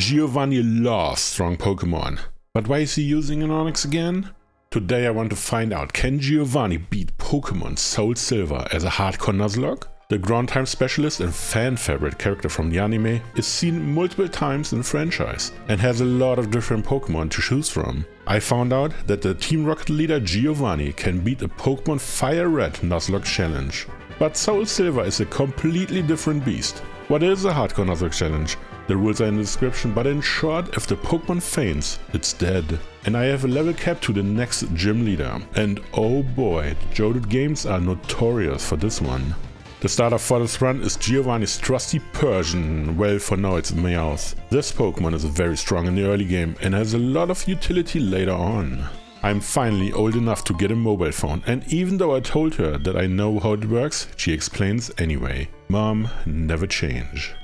Giovanni loves strong Pokemon. But why is he using an Onix again? Today I want to find out, can Giovanni beat Pokémon SoulSilver as a hardcore Nuzlocke? The ground type specialist and fan favorite character from the anime is seen multiple times in the franchise and has a lot of different Pokemon to choose from. I found out that the Team Rocket leader Giovanni can beat a Pokemon Fire Red Nuzlocke challenge. But SoulSilver is a completely different beast. What is a hardcore Nuzlocke challenge? The rules are in the description, but in short, if the Pokemon faints, it's dead. And I have a level cap to the next gym leader. And oh boy, Geodude games are notorious for this one. The starter for this run is Giovanni's trusty Persian, well for now it's Meowth. This Pokemon is very strong in the early game and has a lot of utility later on. I'm finally old enough to get a mobile phone, and even though I told her that I know how it works, she explains anyway. Mom, never change.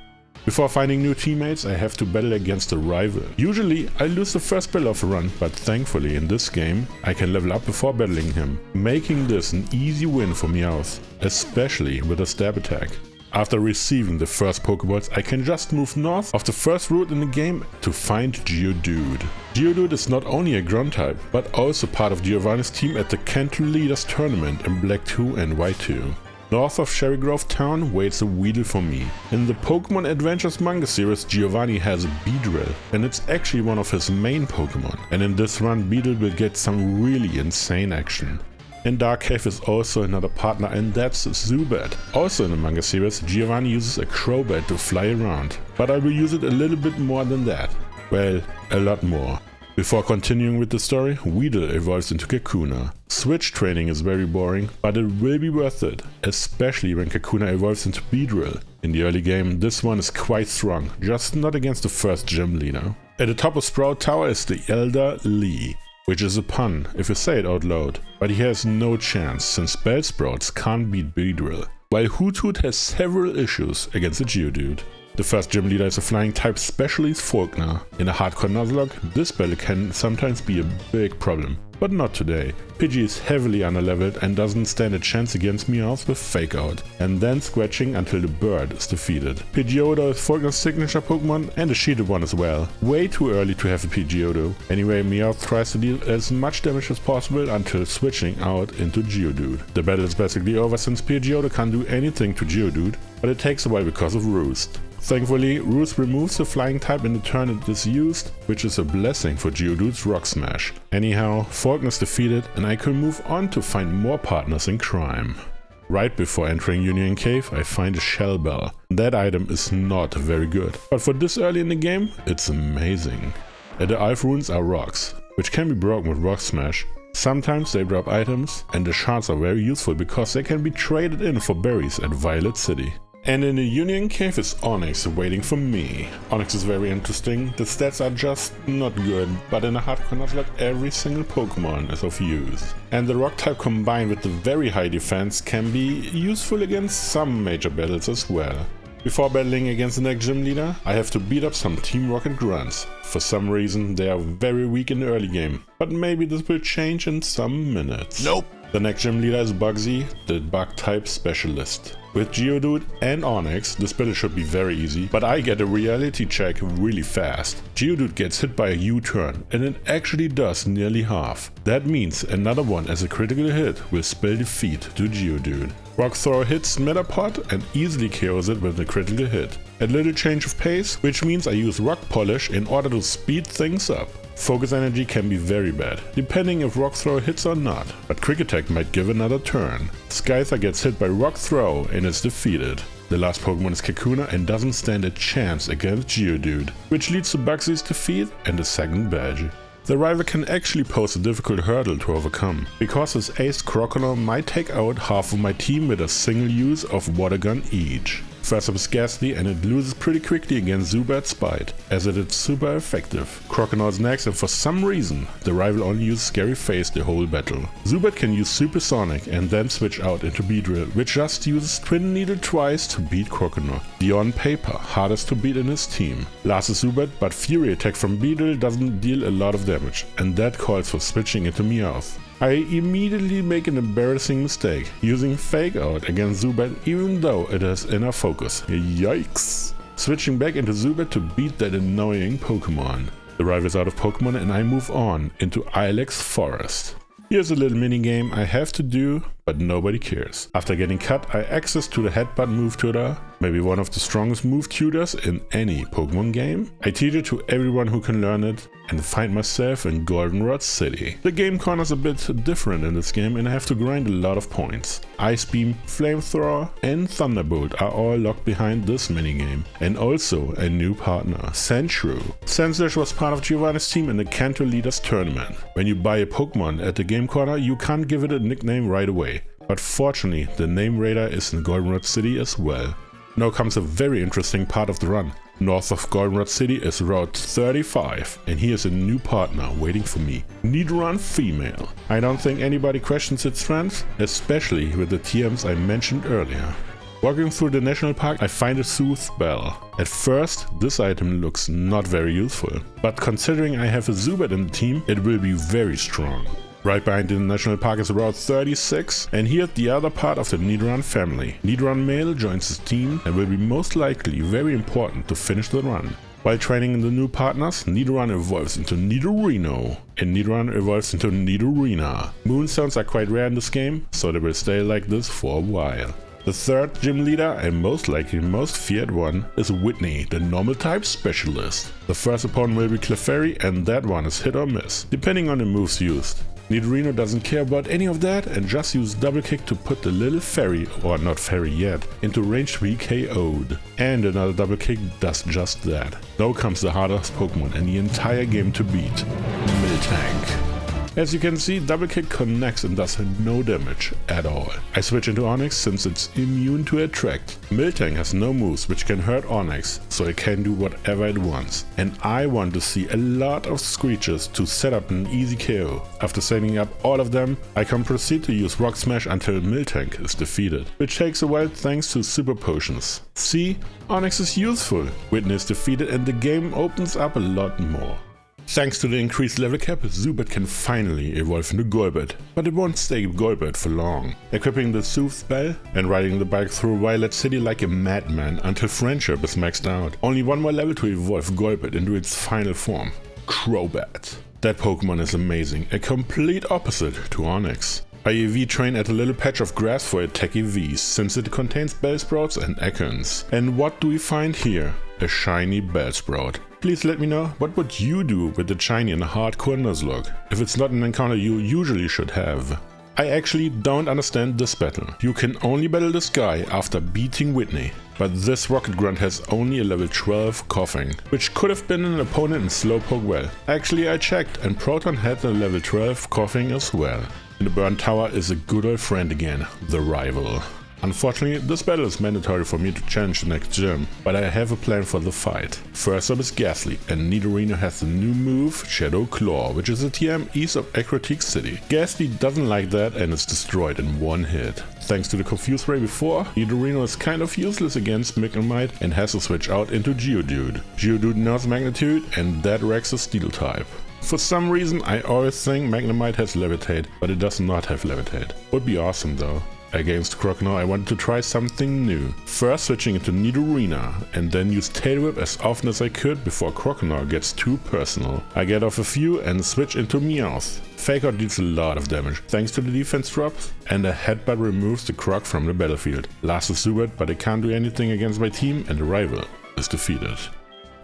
Before finding new teammates, I have to battle against a rival. Usually I lose the first battle of the run, but thankfully in this game I can level up before battling him, making this an easy win for Meowth, especially with a stab attack. After receiving the first Pokeballs, I can just move north of the first route in the game to find Geodude. Geodude is not only a ground type, but also part of Giovanni's team at the Kanto Leaders Tournament in Black 2 and White 2. North of Cherry Grove Town waits a Weedle for me. In the Pokemon Adventures manga series, Giovanni has a Beedrill, and it's actually one of his main Pokemon. And in this run, Beedle will get some really insane action. In Dark Cave is also another partner, and that's Zubat. Also in the manga series, Giovanni uses a Crobat to fly around, but I will use it a little bit more than that. Well, a lot more. Before continuing with the story, Weedle evolves into Kakuna. Switch training is very boring, but it will be worth it, especially when Kakuna evolves into Beedrill. In the early game, this one is quite strong, just not against the first gym leader. At the top of Sprout Tower is the Elder Lee, which is a pun if you say it out loud, but he has no chance since Bellsprouts can't beat Beedrill, while Hoothoot has several issues against the Geodude. The first gym leader is a flying type specialist Faulkner. In a hardcore Nuzlocke, this battle can sometimes be a big problem, but not today. Pidgey is heavily underleveled and doesn't stand a chance against Meowth with Fake Out, and then scratching until the bird is defeated. Pidgeotto is Faulkner's signature Pokemon and a shielded one as well. Way too early to have a Pidgeotto. Anyway, Meowth tries to deal as much damage as possible until switching out into Geodude. The battle is basically over since Pidgeotto can't do anything to Geodude, but it takes a while because of Roost. Thankfully, Roost removes the flying type in the turn it is used, which is a blessing for Geodude's Rock Smash. Anyhow, Faulkner is defeated and I can move on to find more partners in crime. Right before entering Union Cave, I find a Shell Bell. That item is not very good, but for this early in the game, it's amazing. At the Alph runes are rocks, which can be broken with Rock Smash. Sometimes they drop items, and the shards are very useful because they can be traded in for berries at Violet City. And in the Union Cave is Onix waiting for me. Onix is very interesting, the stats are just not good, but in a hardcore Nuzlocke every single Pokemon is of use. And the rock type combined with the very high defense can be useful against some major battles as well. Before battling against the next gym leader, I have to beat up some Team Rocket grunts. For some reason they are very weak in the early game, but maybe this will change in some minutes. Nope! The next gym leader is Bugsy, the bug type specialist. With Geodude and Onix, this battle should be very easy, but I get a reality check really fast. Geodude gets hit by a U-turn, and it actually does nearly half. That means another one as a critical hit will spell defeat to Geodude. Rock Throw hits Metapod and easily KOs it with a critical hit. A little change of pace, which means I use Rock Polish in order to speed things up. Focus Energy can be very bad, depending if Rock Throw hits or not, but Quick Attack might give another turn. Scyther gets hit by Rock Throw and is defeated. The last Pokemon is Kakuna and doesn't stand a chance against Geodude, which leads to Bugsy's defeat and a second badge. The rival can actually pose a difficult hurdle to overcome, because his ace Croconaw might take out half of my team with a single use of Water Gun each. First up is Ghastly, and it loses pretty quickly against Zubat's Bite, as it is super effective. Croconaw is next, and for some reason, the rival only uses Scary Face the whole battle. Zubat can use Supersonic and then switch out into Beedrill, which just uses Twin Needle twice to beat Croconaw, the on paper hardest to beat in his team. Last is Zubat, but Fury Attack from Beedrill doesn't deal a lot of damage, and that calls for switching into Meowth. I immediately make an embarrassing mistake, using Fake Out against Zubat even though it has inner focus. Yikes! switching back into Zubat to beat that annoying Pokemon. The rival is out of Pokemon and I move on into Ilex Forest. Here's a little mini game I have to do, but nobody cares. After getting cut, I access to the headbutt move tutor, maybe one of the strongest move tutors in any Pokemon game. I teach it to everyone who can learn it and find myself in Goldenrod City. The game corner's a bit different in this game and I have to grind a lot of points. Ice Beam, Flamethrower and Thunderbolt are all locked behind this minigame. And also a new partner, Sandshrew. Sandslash was part of Giovanni's team in the Kanto Leaders tournament. When you buy a Pokemon at the game corner, you can't give it a nickname right away. But fortunately, the name radar is in Goldenrod City as well. Now comes a very interesting part of the run. North of Goldenrod City is Route 35, and here's a new partner waiting for me, Nidoran Female. I don't think anybody questions its strength, especially with the TMs I mentioned earlier. Walking through the national park, I find a Soothe Bell. At first, this item looks not very useful, but considering I have a Zubat in the team, it will be very strong. Right behind the national park is Route 36, and here's the other part of the Nidoran family. Nidoran Male joins his team and will be most likely very important to finish the run. While training in the new partners, Nidoran evolves into Nidorino, and Nidoran evolves into Nidorina. Moonstones are quite rare in this game, so they will stay like this for a while. The third gym leader, and most likely most feared one, is Whitney, the normal type specialist. The first opponent will be Clefairy, and that one is hit or miss, depending on the moves used. Nidorino doesn't care about any of that and just use double kick to put the little fairy, or not fairy yet, into range to be KO'd. And another double kick does just that. Now comes the hardest Pokemon in the entire game to beat, Miltank. As you can see, double kick connects and does no damage at all. I switch into Onix since it's immune to attract. Miltank has no moves which can hurt Onix, so it can do whatever it wants. And I want to see a lot of screeches to set up an easy KO. After setting up all of them, I can proceed to use Rock Smash until Miltank is defeated, which takes a while thanks to Super Potions. See, Onix is useful. Whitney is defeated and the game opens up a lot more. Thanks to the increased level cap, Zubat can finally evolve into Golbat, but it won't stay Golbat for long. Equipping the Soothe Bell and riding the bike through Violet City like a madman until Friendship is maxed out. Only one more level to evolve Golbat into its final form, Crobat. That Pokemon is amazing, a complete opposite to Onix. I EV train at a little patch of grass for attack EVs, since it contains Bellsprouts and Acorns. And what do we find here? A shiny Bellsprout. Please let me know, what would you do with the shiny in a hardcore Nuzlocke, if it's not an encounter you usually should have? I actually don't understand this battle. You can only battle this guy after beating Whitney. But this Rocket Grunt has only a level 12 Coughing, which could have been an opponent in Slowpoke well. Actually I checked and Proton had a level 12 Coughing as well. In the Burn Tower is a good old friend again, the rival. Unfortunately, this battle is mandatory for me to challenge the next gym, but I have a plan for the fight. First up is Ghastly, and Nidorino has the new move Shadow Claw, which is a TM east of Aquatic City. Ghastly doesn't like that and is destroyed in one hit. Thanks to the Confuse Ray before, Nidorino is kind of useless against Magnemite and has to switch out into Geodude. Geodude knows Magnitude and that wrecks the Steel type. For some reason I always think Magnemite has Levitate, but it does not have Levitate. Would be awesome though. Against Croconaw I wanted to try something new. First switching into Nidorina and then use Tail Whip as often as I could before Croconaw gets too personal. I get off a few and switch into Meowth. Fake Out deals a lot of damage thanks to the defense drops, and a headbutt removes the Croc from the battlefield. Last is Zubat, but it can't do anything against my team and the rival is defeated.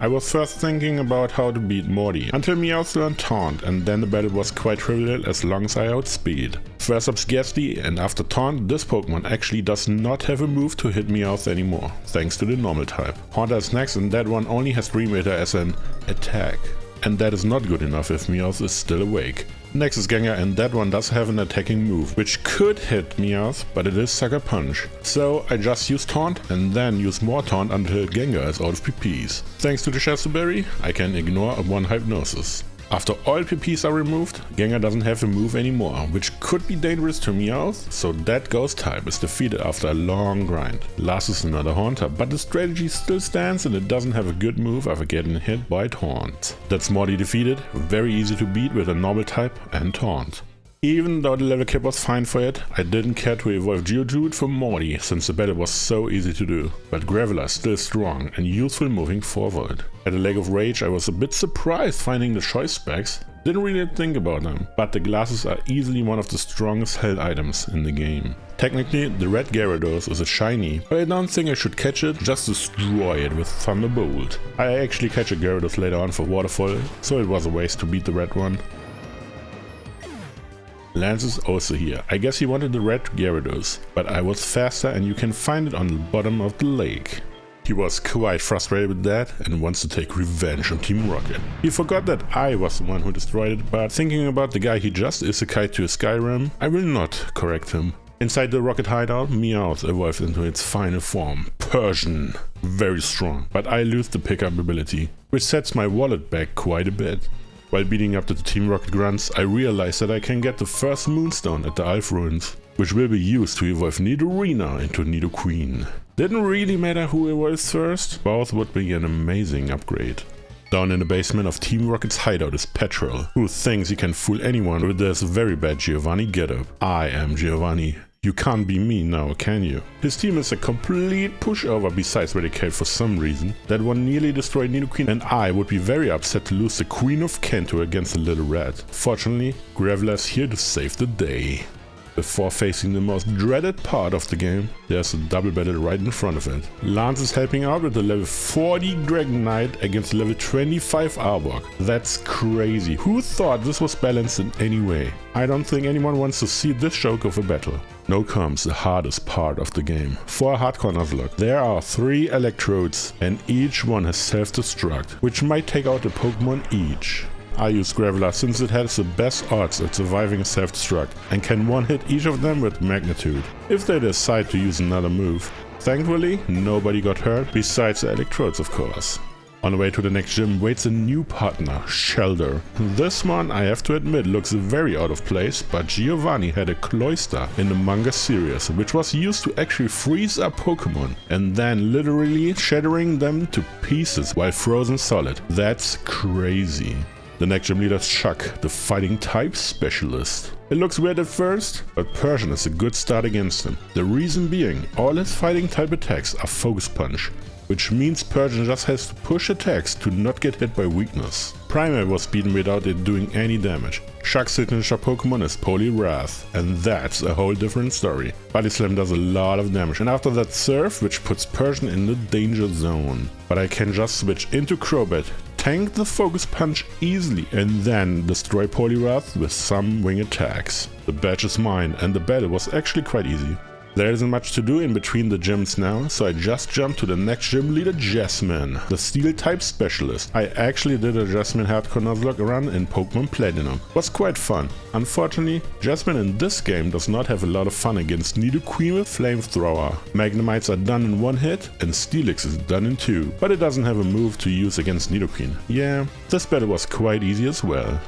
I was first thinking about how to beat Morty, until Meowth learned Taunt, and then the battle was quite trivial as long as I outspeed. First up Ghastly, and after Taunt, this Pokemon actually does not have a move to hit Meowth anymore, thanks to the normal type. Haunter is next, and that one only has Dream Eater as an attack. And that is not good enough if Meowth is still awake. Next is Gengar, and that one does have an attacking move, which could hit Meowth, but it is Sucker Punch. So I just use Taunt and then use more Taunt until Gengar is out of PPs. Thanks to the Shazuberry, I can ignore a one Hypnosis. After all PPs are removed, Gengar doesn't have a move anymore, which could be dangerous to Meowth, so that Ghost type is defeated after a long grind. Last is another Haunter, but the strategy still stands and it doesn't have a good move after getting hit by Taunt. That's Morty defeated, very easy to beat with a normal type and Taunt. Even though the level cap was fine for it, I didn't care to evolve Geodude for Morty since the battle was so easy to do. But Graveler is still strong and useful moving forward. At a Lake of Rage I was a bit surprised finding the choice specs. Didn't really think about them, but the glasses are easily one of the strongest held items in the game. Technically, the red Gyarados is a shiny, but I don't think I should catch it, just destroy it with Thunderbolt. I actually catch a Gyarados later on for Waterfall, so it was a waste to beat the red one. Lance is also here. I guess he wanted the red Gyarados, but I was faster and you can find it on the bottom of the lake. He was quite frustrated with that and wants to take revenge on Team Rocket. He forgot that I was the one who destroyed it, but thinking about the guy he just isekai'd to a Skyrim, I will not correct him. Inside the Rocket hideout, Meowth evolved into its final form, Persian. Very strong, but I lose the pickup ability, which sets my wallet back quite a bit. While beating up the Team Rocket grunts, I realized that I can get the first Moonstone at the Alph Ruins, which will be used to evolve Nidorina into Nidoqueen. Didn't really matter who evolves first, both would be an amazing upgrade. Down in the basement of Team Rocket's hideout is Petrol, who thinks he can fool anyone with this very bad Giovanni getup. I am Giovanni. You can't be me now, can you? His team is a complete pushover besides Raticate for some reason. That one nearly destroyed Nidoqueen and I would be very upset to lose the Queen of Kanto against the little rat. Fortunately, Graveler is here to save the day. Before facing the most dreaded part of the game, there's a double battle right in front of it. Lance is helping out with the level 40 Dragonite against level 25 Arbok. That's crazy. Who thought this was balanced in any way? I don't think anyone wants to see this choke of a battle. Now comes the hardest part of the game. For a hardcore Nuzlocke, there are 3 electrodes and each one has self-destruct, which might take out a Pokemon each. I use Graveler since it has the best odds at surviving a self-destruct and can one-hit each of them with Magnitude, if they decide to use another move. Thankfully, nobody got hurt, besides the electrodes of course. On the way to the next gym waits a new partner, Shelder. This one, I have to admit, looks very out of place, but Giovanni had a Cloyster in the manga series, which was used to actually freeze up Pokemon and then literally shattering them to pieces while frozen solid. That's crazy. The next gym leader is Chuck, the fighting type specialist. It looks weird at first, but Persian is a good start against him. The reason being, all his fighting type attacks are Focus Punch, which means Persian just has to push attacks to not get hit by weakness. Primal was beaten without it doing any damage. Chuck's signature Pokemon is Poliwrath, and that's a whole different story. Body Slam does a lot of damage, and after that Surf, which puts Persian in the danger zone. But I can just switch into Crobat, tank the Focus Punch easily, and then destroy Poliwrath with some wing attacks. The badge is mine, and the battle was actually quite easy. There isn't much to do in between the gyms now, so I just jumped to the next gym leader, Jasmine, the steel type specialist. I actually did a Jasmine hardcore Nuzlocke run in Pokemon Platinum. Was quite fun. Unfortunately, Jasmine in this game does not have a lot of fun against Nidoqueen with Flamethrower. Magnemites are done in 1 hit and Steelix is done in 2, but it doesn't have a move to use against Nidoqueen. Yeah, this battle was quite easy as well.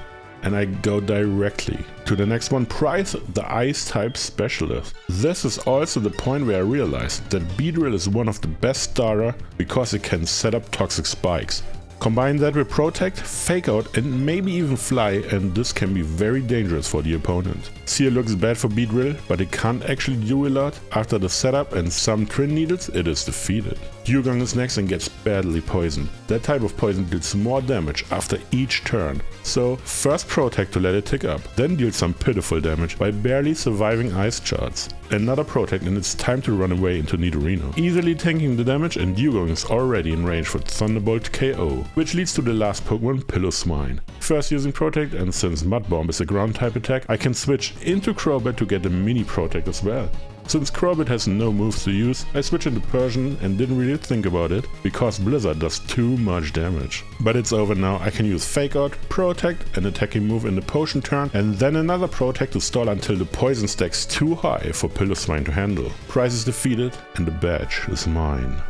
And I go directly to the next one, Pryth, the Ice type specialist. This is also the point where I realized that Beedrill is one of the best starter because it can set up toxic spikes. Combine that with Protect, Fake Out and maybe even Fly, and this can be very dangerous for the opponent. Seal looks bad for Beedrill, but it can't actually do a lot. After the setup and some Trin Needles, it is defeated. Dugong is next and gets badly poisoned. That type of poison deals more damage after each turn. So first Protect to let it tick up, then deal some pitiful damage by barely surviving Ice Charts. Another Protect and it's time to run away into Nidorino. Easily tanking the damage and Dugong is already in range for Thunderbolt KO, which leads to the last Pokemon, Piloswine. First using Protect, and since Mud Bomb is a ground type attack, I can switch into Crobat to get a mini Protect as well. Since Crobat has no moves to use, I switch into Persian and didn't really think about it, because Blizzard does too much damage. But it's over now, I can use Fake Out, Protect, an attacking move in the potion turn, and then another Protect to stall until the poison stacks too high for Piloswine to handle. Price is defeated, and the badge is mine.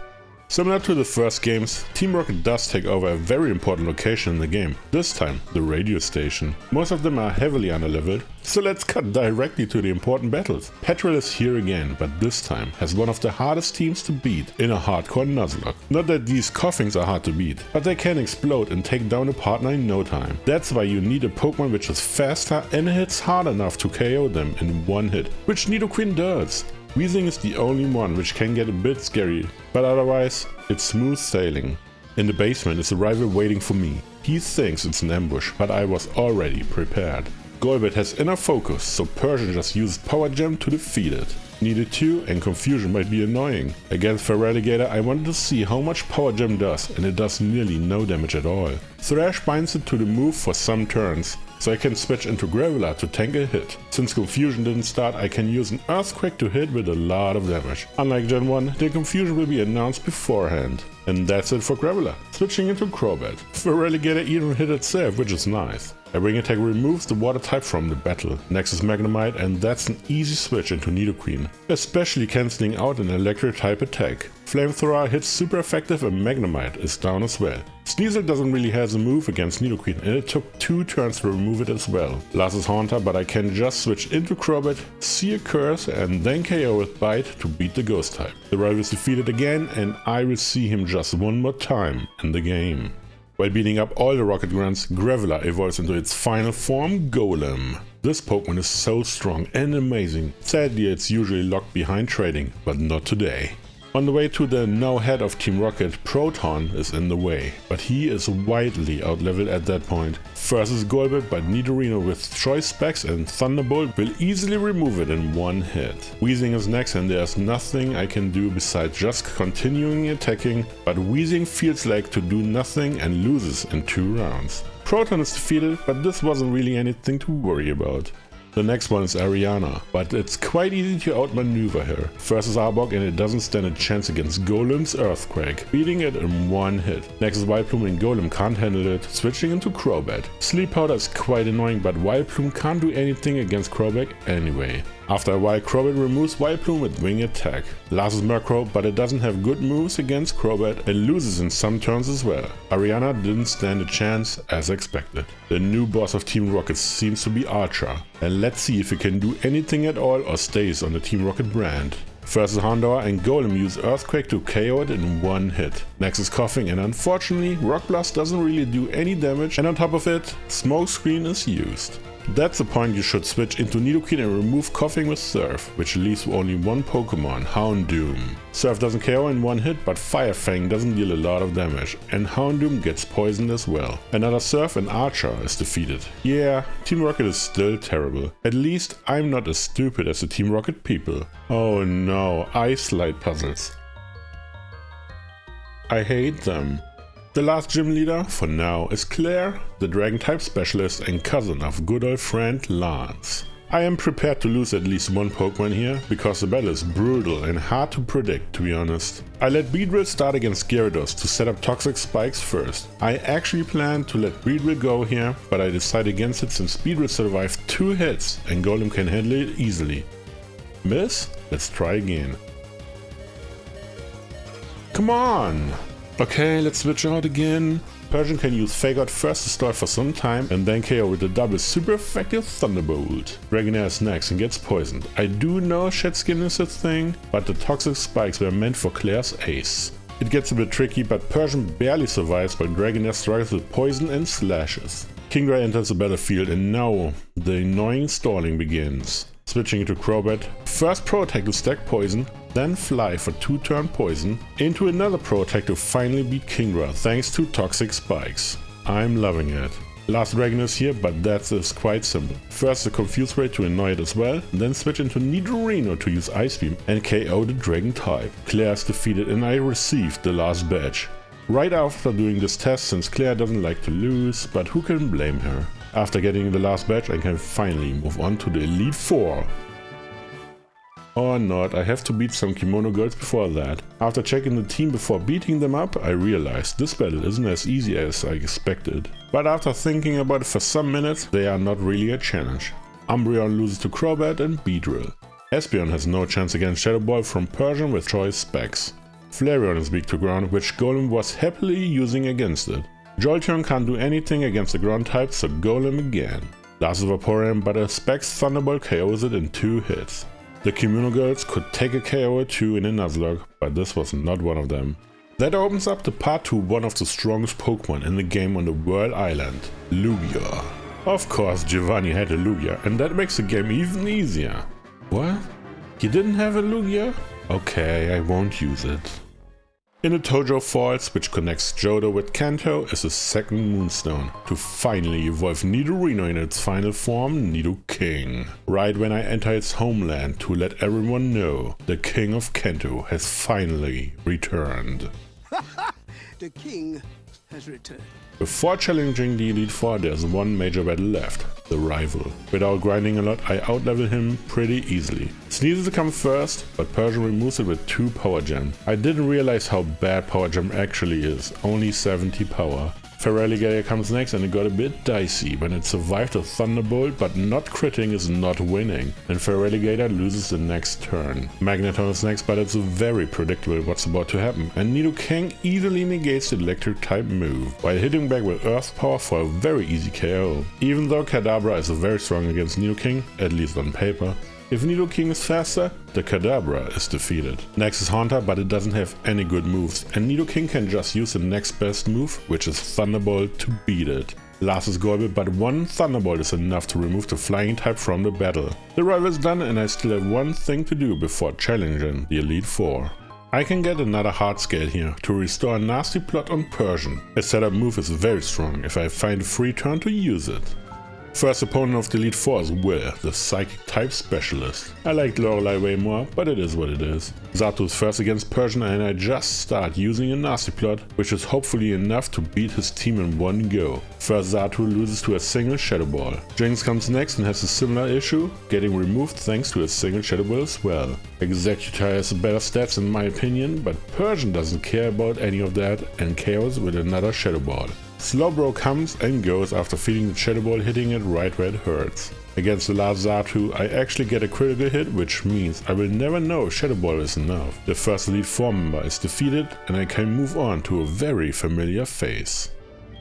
Similar to the first games, Team Rocket does take over a very important location in the game, this time the radio station. Most of them are heavily underleveled, so let's cut directly to the important battles. Petrol is here again, but this time has one of the hardest teams to beat in a hardcore Nuzlocke. Not that these coughings are hard to beat, but they can explode and take down a partner in no time. That's why you need a Pokemon which is faster and hits hard enough to KO them in one hit, which Nidoqueen does. Weezing is the only one which can get a bit scary, but otherwise it's smooth sailing. In the basement is a rival waiting for me. He thinks it's an ambush, but I was already prepared. Golbat has enough focus, so Persian just used Power Gem to defeat it. Needed 2 and confusion might be annoying. Against Feraligatr I wanted to see how much Power Gem does, and it does nearly no damage at all. Thrash binds it to the move for some turns, so I can switch into Graveler to tank a hit. Since confusion didn't start, I can use an Earthquake to hit with a lot of damage. Unlike Gen 1, the confusion will be announced beforehand. And that's it for Graveler. Switching into Crobat. Feraligatr even hit itself, which is nice. A Ring Attack removes the water type from the battle. Next is Magnemite, and that's an easy switch into Nidoqueen, especially cancelling out an electric type attack. Flamethrower hits super effective and Magnemite is down as well. Sneasel doesn't really have a move against Nidoqueen, and it took 2 turns to remove it as well. Last is Haunter, but I can just switch into Crobat, see a curse and then KO with Bite to beat the ghost type. The rival is defeated again, and I will see him just one more time in the game. While beating up all the Rocket Grunts, Graveler evolves into its final form, Golem. This Pokemon is so strong and amazing. Sadly, it's usually locked behind trading, but not today. On the way to the now head of Team Rocket, Proton is in the way, but he is widely outleveled at that point. First is Golbat, but Nidorino with Choice Specs and Thunderbolt will easily remove it in one hit. Weezing is next, and there's nothing I can do besides just continuing attacking, but Weezing feels like to do nothing and loses in 2 rounds. Proton is defeated, but this wasn't really anything to worry about. The next one is Ariana, but it's quite easy to outmaneuver her. First is Arbok, and it doesn't stand a chance against Golem's Earthquake, beating it in one hit. Next is Vileplume, and Golem can't handle it, switching into Crobat. Sleep Powder is quite annoying, but Vileplume can't do anything against Crobat anyway. After a while, Crobat removes Vileplume with Wing Attack. Last is Murkrow, but it doesn't have good moves against Crobat and loses in some turns as well. Ariana didn't stand a chance as expected. The new boss of Team Rocket seems to be Archer, and let's see if he can do anything at all or stays on the Team Rocket brand. First is Houndour, and Golem use Earthquake to KO it in one hit. Next is Coughing, and unfortunately Rock Blast doesn't really do any damage, and on top of it, Smokescreen is used. That's the point you should switch into Nidoqueen and remove Coughing with Surf, which leaves only one Pokemon, Houndoom. Surf doesn't KO in one hit, but Fire Fang doesn't deal a lot of damage, and Houndoom gets poisoned as well. Another Surf and Archer is defeated. Yeah, Team Rocket is still terrible. At least I'm not as stupid as the Team Rocket people. Oh no, Ice Slide puzzles. I hate them. The last gym leader, for now, is Claire, the Dragon-type specialist and cousin of good old friend Lance. I am prepared to lose at least one Pokemon here, because the battle is brutal and hard to predict, to be honest. I let Beedrill start against Gyarados to set up Toxic Spikes first. I actually planned to let Beedrill go here, but I decided against it since Beedrill survived 2 hits and Golem can handle it easily. Miss? Let's try again. Come on! Okay, let's switch out again. Persian can use Fake Out first to stall for some time and then KO with a double super effective Thunderbolt. Dragonair is next and gets poisoned. I do know Shed Skin is a thing, but the Toxic Spikes were meant for Claire's ace. It gets a bit tricky, but Persian barely survives while Dragonair struggles with poison and slashes. Kingdra enters the battlefield, and now the annoying stalling begins. Switching into Crobat, first Pro Attack to stack poison, then fly for 2-turn poison, into another Pro Attack to finally beat Kingdra thanks to Toxic Spikes. I'm loving it. Last Dragon is here, but that is quite simple. First the Confuse Ray to annoy it as well, then switch into Nidorino to use Ice Beam and KO the Dragon type. Claire is defeated and I received the last badge. Right after doing this test, since Claire doesn't like to lose, but who can blame her? After getting the last badge, I can finally move on to the Elite Four. Or not, I have to beat some Kimono girls before that. After checking the team before beating them up, I realized this battle isn't as easy as I expected. But after thinking about it for some minutes, they are not really a challenge. Umbreon loses to Crobat and Beedrill. Espeon has no chance against Shadow Ball from Persian with Choice Specs. Flareon is weak to ground, which Golem was happily using against it. Jolteon can't do anything against the ground type, so Golem again. Last is Vaporeon, but a Specs Thunderbolt KOs it in 2 hits. The Kimono Girls could take a KO or 2 in a Nuzlocke, but this was not one of them. That opens up the path to one of the strongest Pokemon in the game on the World Island, Lugia. Of course Giovanni had a Lugia, and that makes the game even easier. What? He didn't have a Lugia? Okay, I won't use it. In the Tojo Falls, which connects Johto with Kanto, is a second Moonstone to finally evolve Nidorino in its final form, Nidoking. Right when I enter its homeland to let everyone know the King of Kanto has finally returned. The king has returned. Before challenging the Elite Four, there's one major battle left, the rival. Without grinding a lot, I outlevel him pretty easily. Sneasel comes first, but Persian removes it with 2 Power Gem. I didn't realize how bad Power Gem actually is, only 70 power. Feraligatr comes next and it got a bit dicey when it survived a Thunderbolt, but not critting is not winning, and Feraligatr loses the next turn. Magneton is next, but it's very predictable what's about to happen, and Nidoking easily negates the electric type move, while hitting back with Earth Power for a very easy KO. Even though Kadabra is very strong against Nidoking, at least on paper, if Nidoking is faster, the Kadabra is defeated. Next is Haunter, but it doesn't have any good moves, and Nidoking can just use the next best move, which is Thunderbolt, to beat it. Last is Golbit, but one Thunderbolt is enough to remove the flying type from the battle. The rival is done, and I still have one thing to do before challenging the Elite Four. I can get another hard scale here to restore a nasty plot on Persian. Its setup move is very strong if I find a free turn to use it. First opponent of the Elite Four is Will, the Psychic type specialist. I liked Lorelei way more, but it is what it is. Xatu is first against Persian, and I just start using a nasty plot, which is hopefully enough to beat his team in one go. First Xatu loses to a single Shadow Ball. Jinx comes next and has a similar issue, getting removed thanks to a single Shadow Ball as well. Executor has better stats in my opinion, but Persian doesn't care about any of that and KOs with another Shadow Ball. Slowbro comes and goes after feeling the Shadow Ball hitting it right where it hurts. Against the last Xatu, I actually get a critical hit, which means I will never know Shadow Ball is enough. The first Elite Four member is defeated and I can move on to a very familiar face.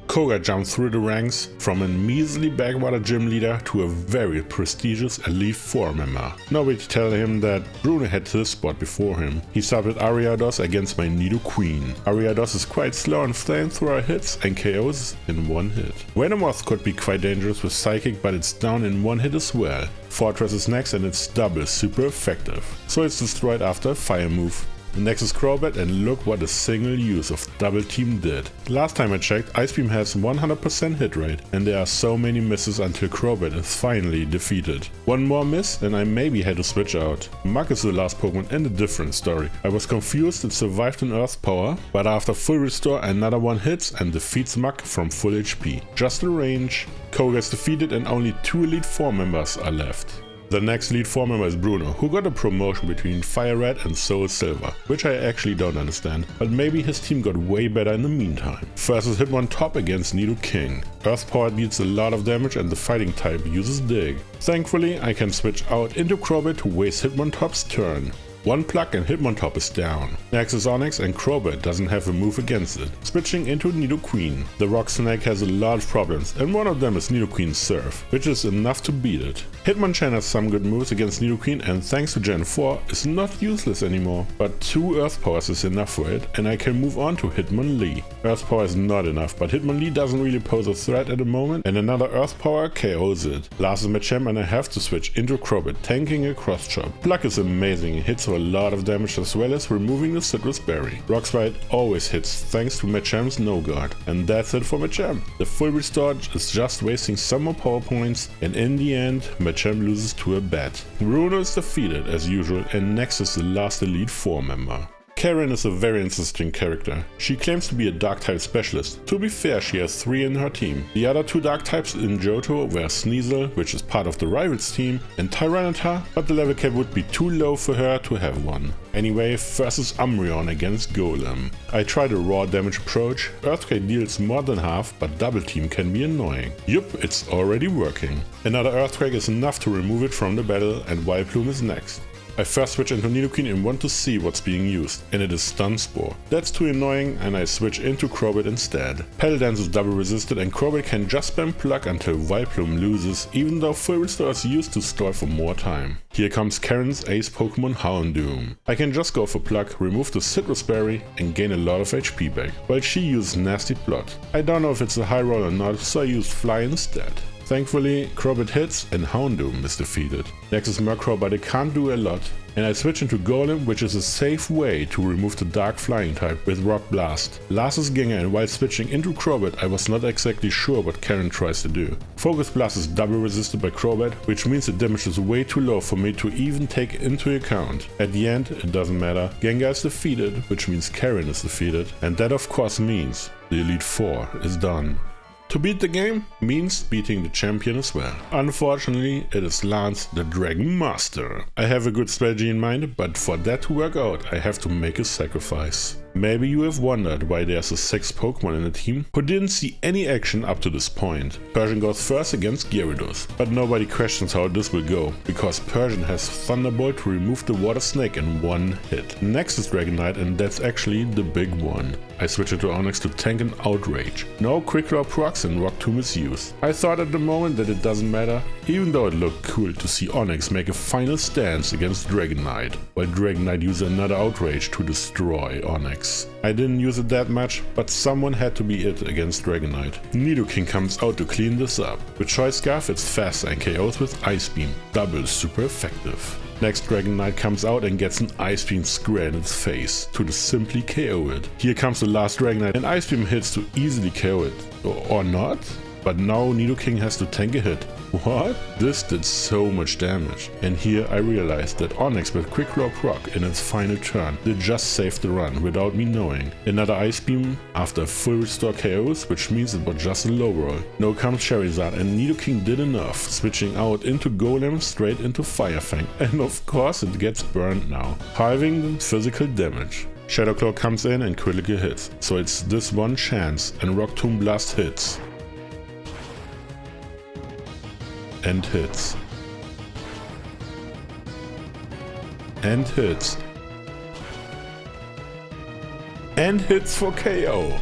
Koga jumped through the ranks from a measly backwater gym leader to a very prestigious Elite Four member. Nobody to tell him that Bruno had this spot before him. He started with Ariados against my Nidoqueen. Ariados is quite slow on flamethrower hits and KOs in one hit. Venomoth could be quite dangerous with Psychic, but it's down in one hit as well. Fortress is next and it's double super effective, so it's destroyed after a fire move. Next is Crobat, and look what a single use of Double Team did. Last time I checked, Ice Beam has 100% hit rate, and there are so many misses until Crobat is finally defeated. One more miss and I maybe had to switch out. Muk is the last Pokemon and a different story. I was confused it survived in Earth Power, but after full restore another one hits and defeats Muk from full HP. Just a range. Koga is defeated and only 2 Elite Four members are left. The next Elite Four member is Bruno, who got a promotion between Fire Red and SoulSilver, which I actually don't understand, but maybe his team got way better in the meantime. First is Hitmontop against Nidoking. Earth Power deals a lot of damage and the fighting type uses Dig. Thankfully, I can switch out into Crobat to waste Hitmontop's turn. One pluck and Hitmontop is down. Next is Onix and Crobat doesn't have a move against it. Switching into Nidoqueen. The Rock Snake has a lot of problems and one of them is Nidoqueen's Surf, which is enough to beat it. Hitmonchan has some good moves against Nidoqueen and thanks to Gen 4 is not useless anymore, but 2 Earth Powers is enough for it and I can move on to Hitmonlee. Earth Power is not enough, but Hitmonlee doesn't really pose a threat at the moment and another Earth Power KOs it. Last is Machamp and I have to switch into Crobat, tanking a cross chop. Pluck is amazing, it hits a lot of damage as well as removing the Citrus Berry. Rock Slide always hits thanks to Machamp's No Guard, and that's it for Machamp. The full restore is just wasting some more power points, and in the end Machamp loses to a bat. Bruno is defeated as usual, and next is the last Elite Four member. Karen is a very interesting character. She claims to be a dark type specialist. To be fair, she has 3 in her team. The other 2 dark types in Johto were Sneasel, which is part of the rivals team, and Tyranitar, but the level cap would be too low for her to have one. Anyway, first is Umbreon against Golem. I tried a raw damage approach. Earthquake deals more than half, but double team can be annoying. Yup, it's already working. Another Earthquake is enough to remove it from the battle, and Vileplume is next. I first switch into Nidoqueen and want to see what's being used, and it is Stun Spore. That's too annoying and I switch into Crobat instead. Petal Dance is double resisted and Crobat can just spam Plug until Vileplume loses, even though Full Restore is used to stall for more time. Here comes Karen's ace Pokemon Houndoom. I can just go for Plug, remove the Citrus Berry and gain a lot of HP back, while she uses Nasty Plot. I don't know if it's a high roll or not, so I used Fly instead. Thankfully, Crobat hits and Houndoom is defeated. Next is Murkrow, but it can't do a lot. And I switch into Golem, which is a safe way to remove the Dark Flying type with Rock Blast. Last is Gengar, and while switching into Crobat, I was not exactly sure what Karen tries to do. Focus Blast is double resisted by Crobat, which means the damage is way too low for me to even take into account. At the end, it doesn't matter. Gengar is defeated, which means Karen is defeated, and that of course means the Elite Four is done. To beat the game means beating the champion as well. Unfortunately, it is Lance the Dragon Master. I have a good strategy in mind, but for that to work out, I have to make a sacrifice. Maybe you have wondered why there's a 6th Pokemon in the team who didn't see any action up to this point. Persian goes first against Gyarados, but nobody questions how this will go, because Persian has Thunderbolt to remove the Water Snake in one hit. Next is Dragonite, and that's actually the big one. I switch into Onix to tank an Outrage. No Quick Claw procs and Rock Tomb is used. I thought at the moment that it doesn't matter, even though it looked cool to see Onix make a final stance against Dragonite, while Dragonite uses another Outrage to destroy Onix. I didn't use it that much, but someone had to be it against Dragonite. Nidoking comes out to clean this up. With Choice Scarf it's faster and KOs with Ice Beam, double super effective. Next Dragonite comes out and gets an Ice Beam square in its face to simply KO it. Here comes the last Dragonite and Ice Beam hits to easily KO it. Or not? But now Nidoking has to tank a hit. What? This did so much damage. And here I realized that Onix with Quick Claw proc in its final turn did just save the run without me knowing. Another Ice Beam after full restore KOs, which means it was just a low roll. Now comes Charizard and Nidoking did enough, switching out into Golem straight into Fire Fang. And of course it gets burned now, halving the physical damage. Shadow Claw comes in and critical hits, so it's this one chance and Rock Tomb Blast hits. And hits. And hits. And hits for KO.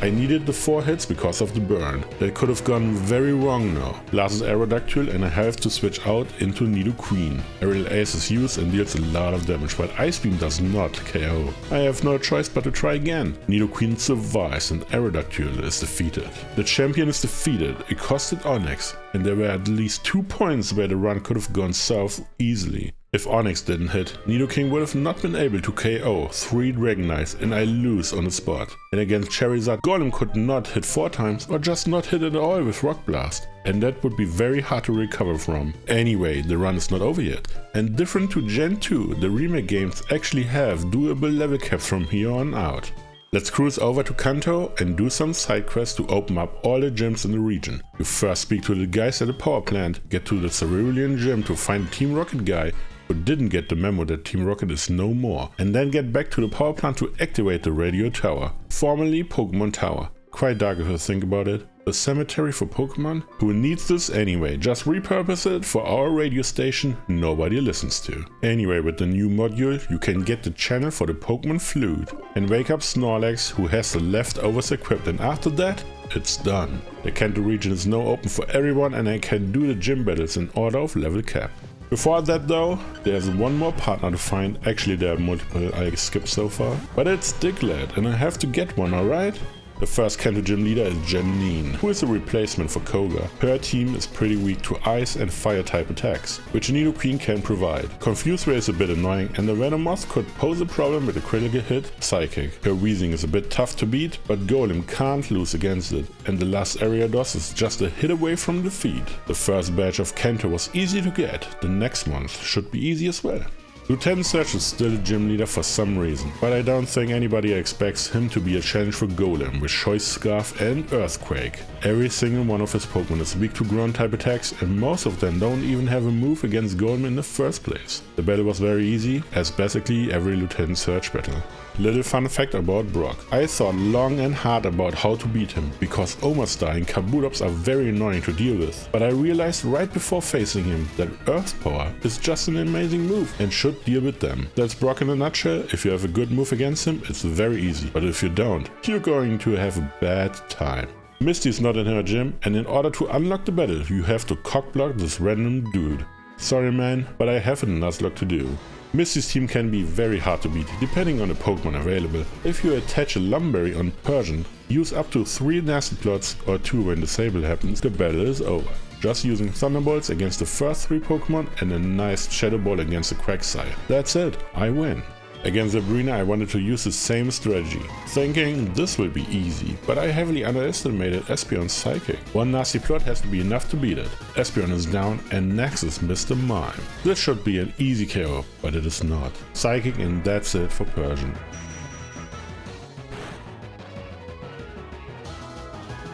I needed the 4 hits because of the burn. That could have gone very wrong now. Last is Aerodactyl and I have to switch out into Nidoqueen. Aerial Ace is used and deals a lot of damage, but Ice Beam does not KO. I have no choice but to try again. Nidoqueen survives and Aerodactyl is defeated. The champion is defeated, it costed Onix, and there were at least 2 points where the run could have gone south easily. If Onix didn't hit, Nidoking would have not been able to KO 3 Dragonites and I lose on the spot. And against Charizard, Golem could not hit 4 times or just not hit at all with Rock Blast. And that would be very hard to recover from. Anyway, the run is not over yet. And different to Gen 2, the remake games actually have doable level caps from here on out. Let's cruise over to Kanto and do some side quests to open up all the gyms in the region. You first speak to the guys at the power plant, get to the Cerulean gym to find Team Rocket guy who didn't get the memo that Team Rocket is no more, and then get back to the power plant to activate the radio tower, formerly Pokemon Tower. Quite dark if you think about it. A cemetery for Pokemon? Who needs this anyway? Just repurpose it for our radio station nobody listens to. Anyway, with the new module you can get the channel for the Pokemon Flute and wake up Snorlax who has the leftovers equipped, and after that it's done. The Kanto region is now open for everyone and I can do the gym battles in order of level cap. Before that though, there's one more partner to find. Actually there are multiple I skipped so far, but it's Diglett and I have to get one, alright? The first Kanto gym leader is Janine, who is a replacement for Koga. Her team is pretty weak to ice and fire type attacks, which Nidoqueen can provide. Confuse Ray is a bit annoying and the Venomoth could pose a problem with a critical hit, Psychic. Her Weezing is a bit tough to beat, but Golem can't lose against it, and the last Ariados is just a hit away from defeat. The first badge of Kanto was easy to get, the next month should be easy as well. Lieutenant Surge is still a gym leader for some reason, but I don't think anybody expects him to be a challenge for Golem with Choice Scarf and Earthquake. Every single one of his Pokemon is weak to ground type attacks and most of them don't even have a move against Golem in the first place. The battle was very easy, as basically every Lieutenant Surge battle. Little fun fact about Brock. I thought long and hard about how to beat him, because Omastar and Kabutops are very annoying to deal with, but I realized right before facing him that Earth Power is just an amazing move and should out, deal with them. That's Brock in a nutshell. If you have a good move against him, it's very easy, but if you don't, you're going to have a bad time. Misty's not in her gym, and in order to unlock the battle, you have to cockblock this random dude. Sorry man, but I have a Nuzlocke to do. Misty's team can be very hard to beat, depending on the Pokemon available. If you attach a Lumberry on Persian, use up to 3 Nasty Plots or 2 when Disable happens, the battle is over. Just using Thunderbolts against the first 3 Pokemon and a nice Shadow Ball against the Quagsire. That's it, I win. Against Sabrina I wanted to use the same strategy, thinking this will be easy, but I heavily underestimated Espeon's Psychic. 1 Nasty Plot has to be enough to beat it. Espeon is down and Nexus missed a mime. This should be an easy KO, but it is not. Psychic and that's it for Persian.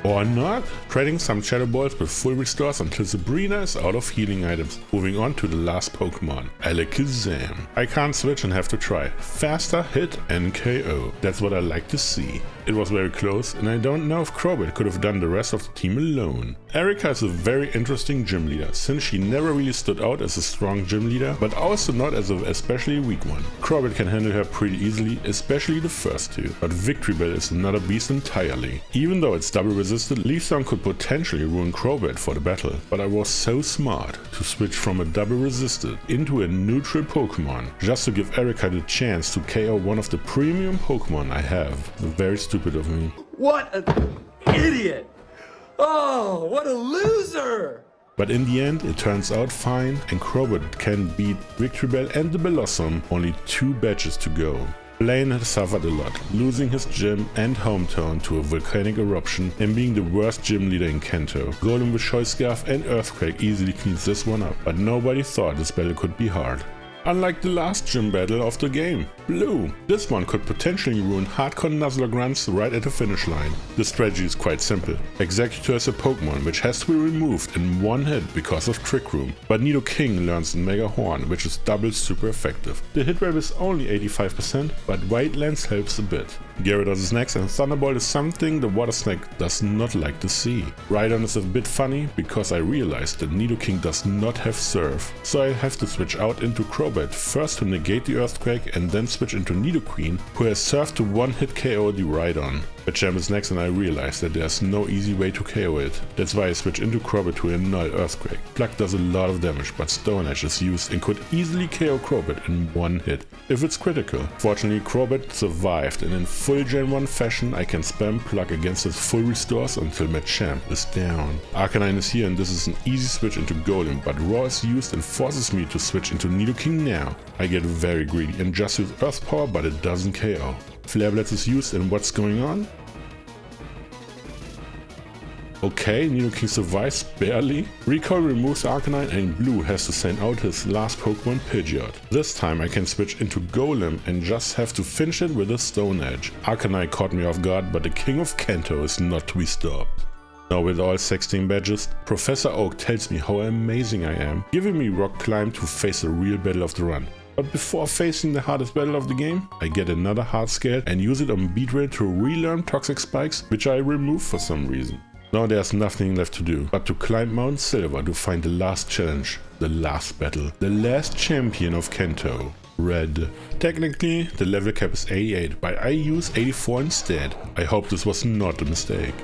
Or not? Trading some Shadow Balls with full restores until Sabrina is out of healing items. Moving on to the last Pokemon, Alakazam. I can't switch and have to try. Faster, hit and KO. That's what I like to see. It was very close and I don't know if Crobat could have done the rest of the team alone. Erika is a very interesting gym leader, since she never really stood out as a strong gym leader, but also not as an especially weak one. Crobat can handle her pretty easily, especially the first 2, but Victory Bell is another beast entirely. Even though it's double resisted, Leaf Storm could potentially ruin Crobat for the battle, but I was so smart to switch from a double resisted into a neutral Pokemon, just to give Erika the chance to KO one of the premium Pokemon I have. Very stupid of me. What an idiot! Oh, what a loser! But in the end, it turns out fine, and Crobat can beat Victory Bell and the Blossom, only 2 badges to go. Blaine has suffered a lot, losing his gym and hometown to a volcanic eruption and being the worst gym leader in Kanto. Golem with Choice Scarf and Earthquake easily cleans this one up, but nobody thought this battle could be hard. Unlike the last gym battle of the game, Blue. This one could potentially ruin hardcore Nuzlocke runs right at the finish line. The strategy is quite simple. Executor is a Pokemon which has to be removed in 1 hit because of Trick Room, but Nidoking learns Mega Horn, which is double super effective. The hit rate is only 85%, but White Lens helps a bit. Gyarados is next and Thunderbolt is something the Water Snake does not like to see. Rhydon is a bit funny because I realized that Nidoking does not have Surf, so I have to switch out into Crobat first to negate the Earthquake and then switch into Nidoqueen, who has Surf to 1-hit KO the Rhydon. Machamp is next and I realized that there's no easy way to KO it. That's why I switch into Crobat to annul Earthquake. Pluck does a lot of damage, but Stone Edge is used and could easily KO Crobat in 1 hit, if it's critical. Fortunately, Crobat survived, and in full Gen 1 fashion I can spam Pluck against its full restores until Machamp is down. Arcanine is here and this is an easy switch into Golem, but Raw is used and forces me to switch into Nidoking now. I get very greedy and just use Earth Power, but it doesn't KO. Flare Blitz is used and what's going on? Okay, Nidoking survives barely. Recall removes Arcanine and Blue has to send out his last Pokemon, Pidgeot. This time I can switch into Golem and just have to finish it with a Stone Edge. Arcanine caught me off guard, but the King of Kanto is not to be stopped. Now with all 16 badges, Professor Oak tells me how amazing I am, giving me Rock Climb to face the real battle of the run. But before facing the hardest battle of the game, I get another hard scale and use it on Beedrill to relearn Toxic Spikes, which I removed for some reason. Now there's nothing left to do but to climb Mount Silver to find the last challenge, the last battle, the last champion of Kanto, Red. Technically, the level cap is 88, but I use 84 instead. I hope this was not a mistake.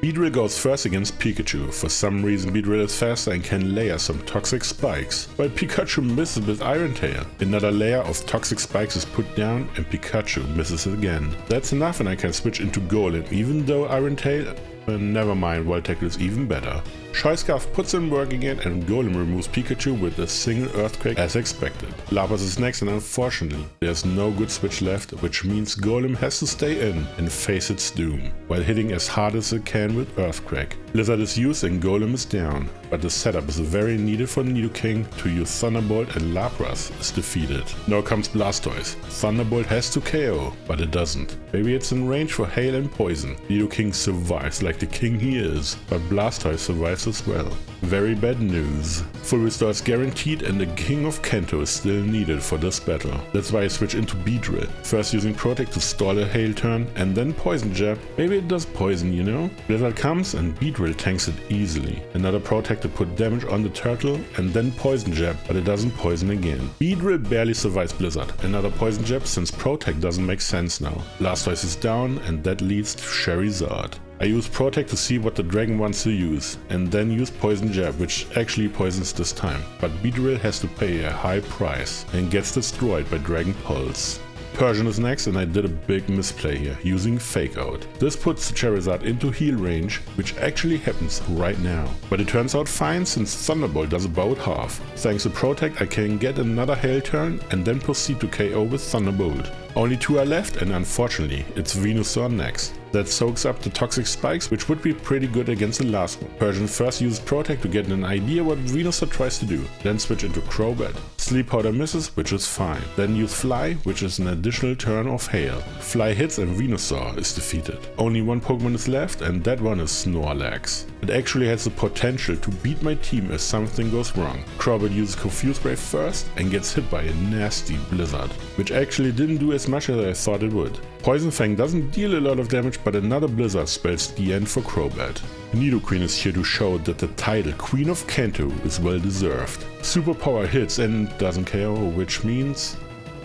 Beedrill goes first against Pikachu. For some reason Beedrill is faster and can layer some Toxic Spikes, while Pikachu misses with Iron Tail. Another layer of Toxic Spikes is put down and Pikachu misses again. That's enough and I can switch into Golem, even though Iron Tail... never mind, Wild Tackle is even better. Choice Scarf puts in work again and Golem removes Pikachu with a single Earthquake as expected. Lapras is next and unfortunately there's no good switch left, which means Golem has to stay in and face its doom, while hitting as hard as it can with Earthquake. Blizzard is used and Golem is down, but the setup is very needed for Nidoking to use Thunderbolt and Lapras is defeated. Now comes Blastoise. Thunderbolt has to KO, but it doesn't. Maybe it's in range for Hail and Poison. Nidoking survives like like the king he is, but Blastoise survives as well. Very bad news. Full restore is guaranteed and the King of Kanto is still needed for this battle. That's why I switch into Beedrill, first using Protect to stall a Hail Turn and then Poison Jab. Maybe it does poison, you know? Blizzard comes and Beedrill tanks it easily. Another Protect to put damage on the turtle and then Poison Jab, but it doesn't poison again. Beedrill barely survives Blizzard. Another Poison Jab since Protect doesn't make sense now. Blastoise is down and that leads to Charizard. I use Protect to see what the dragon wants to use, and then use Poison Jab, which actually poisons this time. But Beedrill has to pay a high price and gets destroyed by Dragon Pulse. Persian is next and I did a big misplay here, using Fake Out. This puts the Charizard into heal range, which actually happens right now. But it turns out fine since Thunderbolt does about half. Thanks to Protect I can get another Hail Turn and then proceed to KO with Thunderbolt. Only 2 are left and unfortunately it's Venusaur next. That soaks up the toxic spikes, which would be pretty good against the last one. Persian first uses Protect to get an idea what Venusaur tries to do, then switch into Crobat. Sleep Powder misses, which is fine. Then use Fly, which is an additional turn of Hail. Fly hits and Venusaur is defeated. Only one Pokemon is left and that one is Snorlax. It actually has the potential to beat my team if something goes wrong. Crobat uses Confuse Ray first and gets hit by a nasty Blizzard, which actually didn't do as much as I thought it would. Poison Fang doesn't deal a lot of damage, but another Blizzard spells the end for Crobat. Nidoqueen is here to show that the title Queen of Kanto is well deserved. Superpower hits and doesn't KO, which means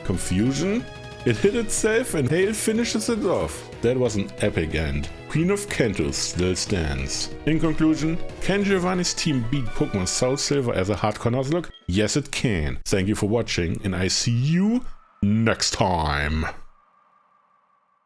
confusion? It hit itself and Hail finishes it off. That was an epic end. Queen of Kanto still stands. In conclusion, can Giovanni's team beat Pokémon SoulSilver as a hardcore Nuzlocke? Yes it can. Thank you for watching and I see you next time.